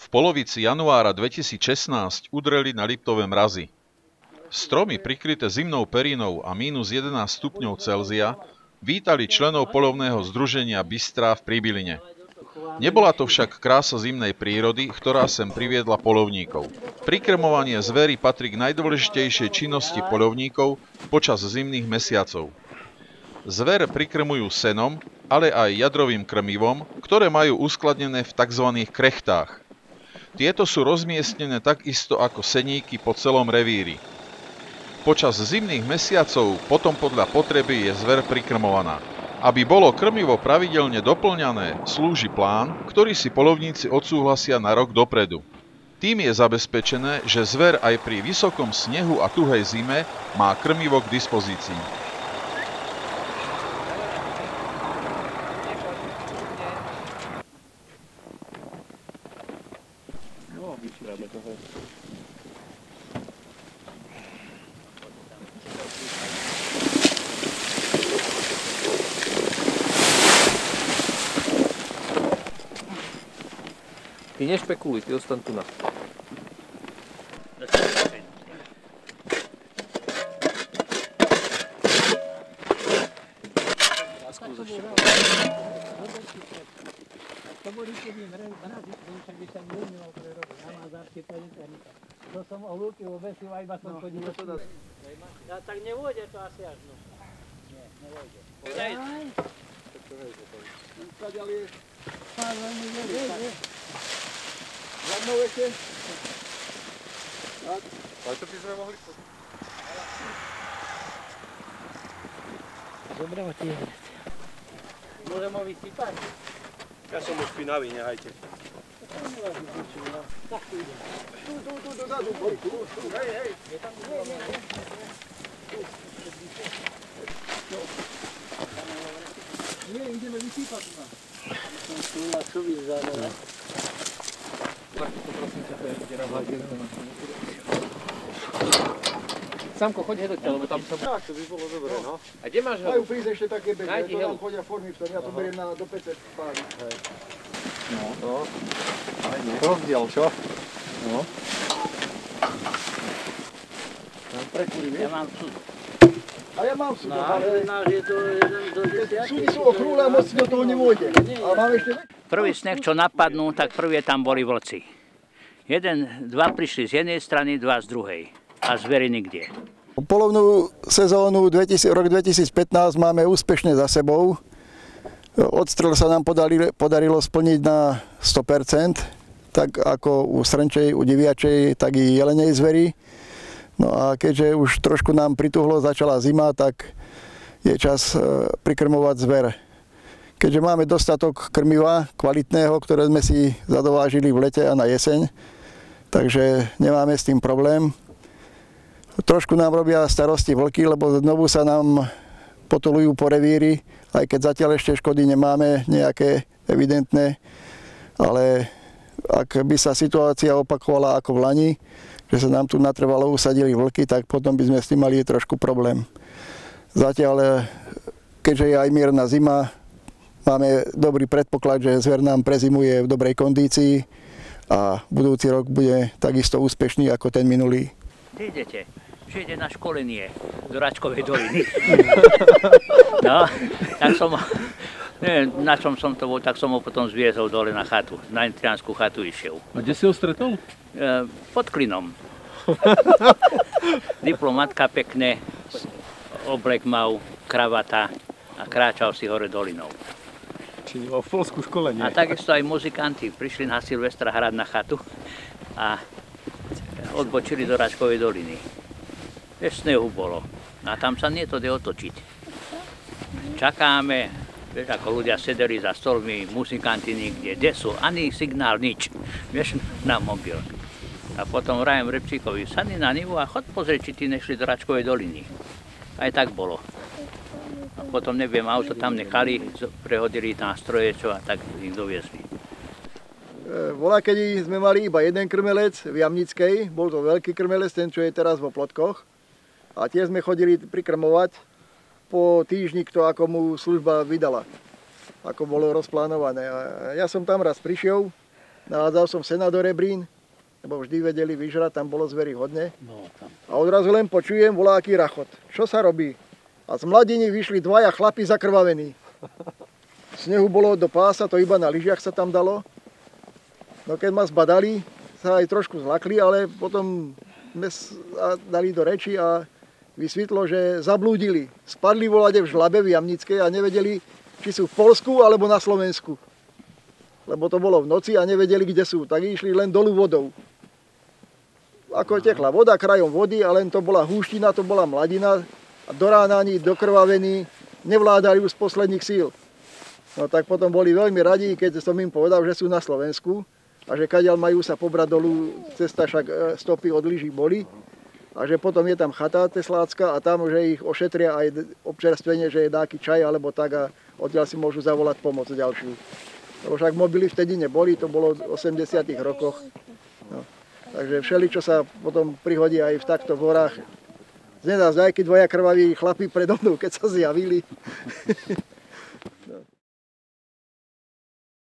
V polovici januára 2016 udreli na Liptove mrazy. Stromy prikryté zimnou perinou a minus 11 stupňov Celzia vítali členov poľovného združenia Bystrá v Pribiline. Nebola to však krása zimnej prírody, ktorá sem priviedla poľovníkov. Prikrmovanie zvery patrí k najdôležitejšej činnosti poľovníkov počas zimných mesiacov. Zver prikrmujú senom, ale aj jadrovým krmivom, ktoré majú uskladnené v tzv. Krechtách. Tieto sú rozmiestnené takisto ako seníky po celom revíri. Počas zimných mesiacov potom podľa potreby je zver prikrmovaná. Aby bolo krmivo pravidelne doplňané, slúži plán, ktorý si poľovníci odsúhlasia na rok dopredu. Tým je zabezpečené, že zver aj pri vysokom snehu a tuhej zime má krmivo k dispozícii. Ty nešpekuluj, ty ostan tu na. To som o lúky obesil a iba som chodil. Ja tak nevôjde to asi až, no. Nie, nevôjde. Zadnou ešte. Tak. Ale to by sme mohli... Dobre ho ti hned. Môžem ho vysypať? Ja som už špinavý, nehajte. Tak tu idem. Tu, dozadu, boli tu. Hej. Je tam Nie, ideme vysypať tu. som tu na čo vyzadala. Samko, choď hedo ťa, lebo tam sa... Tak, to by bolo dobre, no. A kde máš Majú hedu? prísť ešte také bežné, Nájdi to nám helu. chodia formy v tom, ja to beriem do PC spáliť. No. Rozdiel, čo? No. Ja mám súd. A ja mám súd, Náš je to jeden do súdy 10. sú okrúhle a moc do toho nemôjde. Ale mám ešte... Prvý sneh, čo napadnú, tak prvé tam boli vlci. Dva prišli z jednej strany, dva z druhej. A zveri nikde. Polovnú sezónu rok 2015 máme úspešne za sebou. Odstrel sa nám podarilo splniť na 100%, tak ako u srnčej, u diviačej, tak i jelenej zveri. No a keďže už trošku nám prituhlo, začala zima, tak je čas prikrmovať zver. Keďže máme dostatok krmiva kvalitného, ktoré sme si zadovážili v lete a na jeseň, takže nemáme s tým problém. Trošku nám robia starosti vlky, lebo znovu sa nám potulujú po revíri, aj keď zatiaľ ešte škody nemáme nejaké evidentné, ale ak by sa situácia opakovala ako v lani, že sa nám tu natrvalo usadili vlky, tak potom by sme s tým mali trošku problém. Zatiaľ, keďže je aj mierna zima, máme dobrý predpoklad, že zver nám prezimuje v dobrej kondícii a budúci rok bude takisto úspešný ako ten minulý. Kde idete? Že ide na školenie do Račkovej doliny. No, tak som, neviem na čom som to bol, tak som ho potom zviezol dole na chatu, na Nitrianskú chatu išiel. A kde si ho stretol? Pod Klinom. Diplomatka pekne, oblek mal, kravata a kráčal si hore dolinou. Čiže mal v Polsku školenie. A takisto aj muzikanti prišli na Silvestra hrať na chatu a odbočili do Račkovej doliny. Vieš, snehu bolo. A tam sa nie to ide otočiť. Čakáme, vieš, ako ľudia sedeli za stolmi, muzikanti nikde, kde sú, ani signál, nič. Vieš, na mobil. A potom vrajem Repčíkovi, sadni na nivu a chod pozrieť, či ty nešli do Račkovej doliny. Aj tak bolo. A potom, neviem, auto tam nechali, prehodili nástroje, čo a tak ich doviezli. Volá, keď sme mali iba jeden krmelec v Jamnickej, bol to veľký krmelec, ten, čo je teraz vo Plotkoch. A tiež sme chodili prikrmovať po týždni, kto ako mu služba vydala, ako bolo rozplánované. A ja som tam raz prišiel nahádzal som sena do rebrín, lebo vždy vedeli vyžrať, tam bolo zverí hodne. No, tam. A odrazu len počujem voľaký rachot. Čo sa robí? A z mladiny vyšli dvaja chlapi zakrvavení. Snehu bolo do pása, to iba na lyžiach sa tam dalo. No keď ma zbadali, sa aj trošku zlakli, ale potom dali do reči a vysvetlo, že zablúdili. Spadli volade v Žlabe v Jamnickej a nevedeli, či sú v Poľsku alebo na Slovensku. Lebo to bolo v noci a nevedeli, kde sú. Tak išli len dolu vodou. Ako tekla voda krajom vody a len to bola húština, to bola mladina. A do rána ani dokrvavení nevládali už z posledných síl. No tak potom boli veľmi radi, keď som im povedal, že sú na Slovensku a že kadiaľ majú sa pobrať dolu, cesta však stopy od lyží boli. A že potom je tam chata teslácka a tam, že ich ošetria aj občerstvenie, že je dáky čaj alebo tak a odtiaľ si môžu zavolať pomoc ďalšiu. Lebo však mobily vtedy neboli, to bolo v 80. rokoch. No. Takže všeličo sa potom prihodí aj v takto horách. Znedá, aj keď dvaja krvaví chlapi predo mnou, keď sa zjavili.